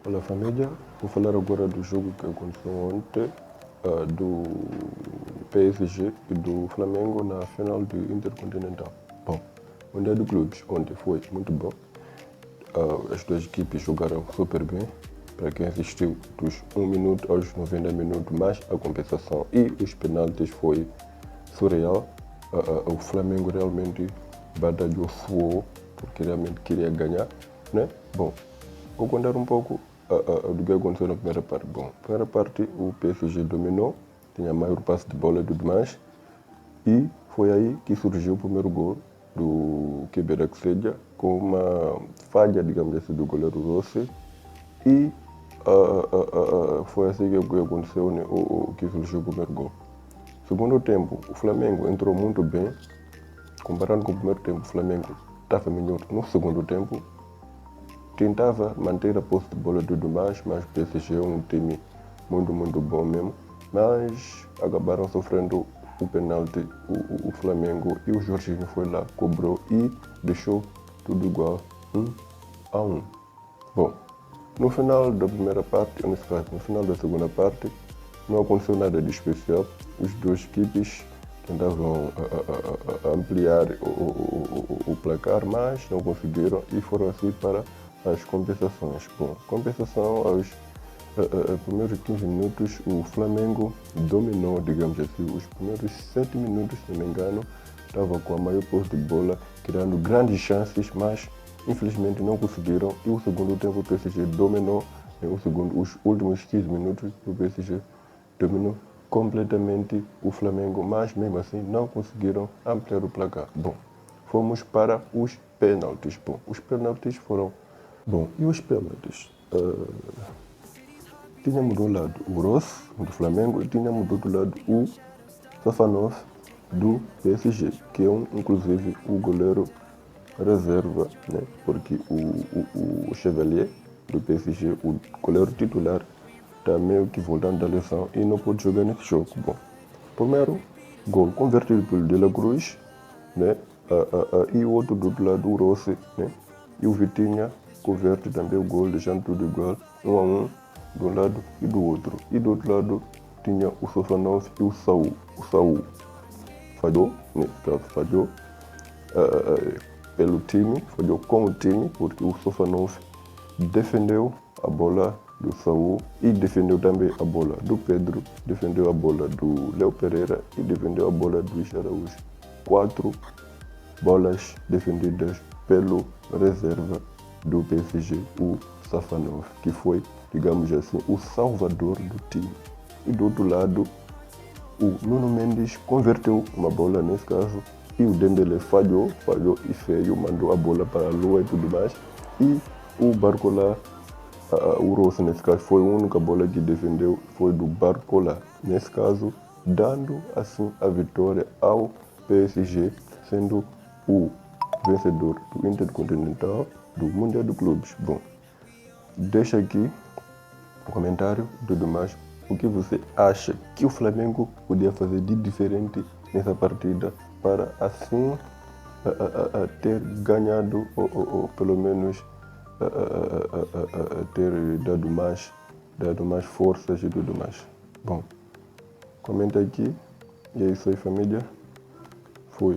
Olá família, vou falar agora do jogo que aconteceu ontem, do PSG e do Flamengo na final do Intercontinental. Bom, o Mundial de Clubes ontem foi muito bom, as duas equipes jogaram super bem, para quem assistiu dos 1 minuto aos 90 minutos, mais a compensação e os penaltis foi surreal. O Flamengo realmente batalhou, suou, porque realmente queria ganhar, né? Bom, vou contar um pouco do que aconteceu na primeira parte. Bom, na primeira parte o PSG dominou, tinha maior passe de bola e tudo mais, e foi aí que surgiu o primeiro gol do Queberak-Seja, com uma falha, digamos assim, do goleiro Rossi, e foi assim que aconteceu, né, que surgiu o primeiro gol. Segundo tempo, o Flamengo entrou muito bem, comparando com o primeiro tempo, o Flamengo estava melhor no segundo tempo, tentava manter a posse de bola e tudo mais, mas o PSG é um time muito bom mesmo, mas acabaram sofrendo o penalti, o Flamengo, e o Jorginho foi lá, cobrou e deixou tudo igual, 1-1. Bom, no final da primeira parte, nesse caso, no final da segunda parte, não aconteceu nada de especial. As duas equipes tentavam ampliar o placar, mas não conseguiram e foram assim para as compensações. Bom, compensação aos primeiros 15 minutos, o Flamengo dominou, digamos assim, os primeiros 7 minutos, se não me engano, estava com a maior posse de bola, criando grandes chances, mas infelizmente não conseguiram. E o segundo tempo o PSG dominou, os últimos 15 minutos o PSG dominou completamente o Flamengo, mas mesmo assim não conseguiram ampliar o placar. Bom, fomos para os pênaltis. Bom, os pênaltis foram... Bom, e os pênaltis? Tínhamos do lado o Ross, do Flamengo, e tínhamos do outro lado o Safanov, do PSG, que é inclusive o goleiro reserva, né? Porque o Chevalier, do PSG, o goleiro titular, está meio que voltando da lesão e não pode jogar nesse jogo. Bom, primeiro gol convertido pelo De La Cruz, né? E o outro do outro lado, o Rossi, né? E o Vitinha converte também o gol, deixando tudo igual, 1-1, de um lado e do outro. E do outro lado tinha o Sofanov e o Saul. O Saul falhou, nesse caso falhou pelo time, falhou com o time, porque o Sofanov defendeu a bola do Saul e defendeu também a bola do Pedro, defendeu a bola do Léo Pereira e defendeu a bola do Luís Araújo. 4 bolas defendidas pelo reserva do PSG, o Safanov, que foi, digamos assim, o salvador do time. E do outro lado, o Nuno Mendes converteu uma bola nesse caso, e o Dembélé falhou e feio, mandou a bola para a lua e tudo mais. E o Barcola, o Rossi nesse caso, foi a única bola que defendeu, foi do Barcola, nesse caso, dando assim a vitória ao PSG, sendo o vencedor do Intercontinental, do Mundial de Clubes. Bom, deixa aqui um comentário e tudo mais. O que você acha que o Flamengo podia fazer de diferente nessa partida para assim ter ganhado ou pelo menos ter dado mais forças e tudo mais? Bom, comenta aqui. E é isso aí, família. Fui.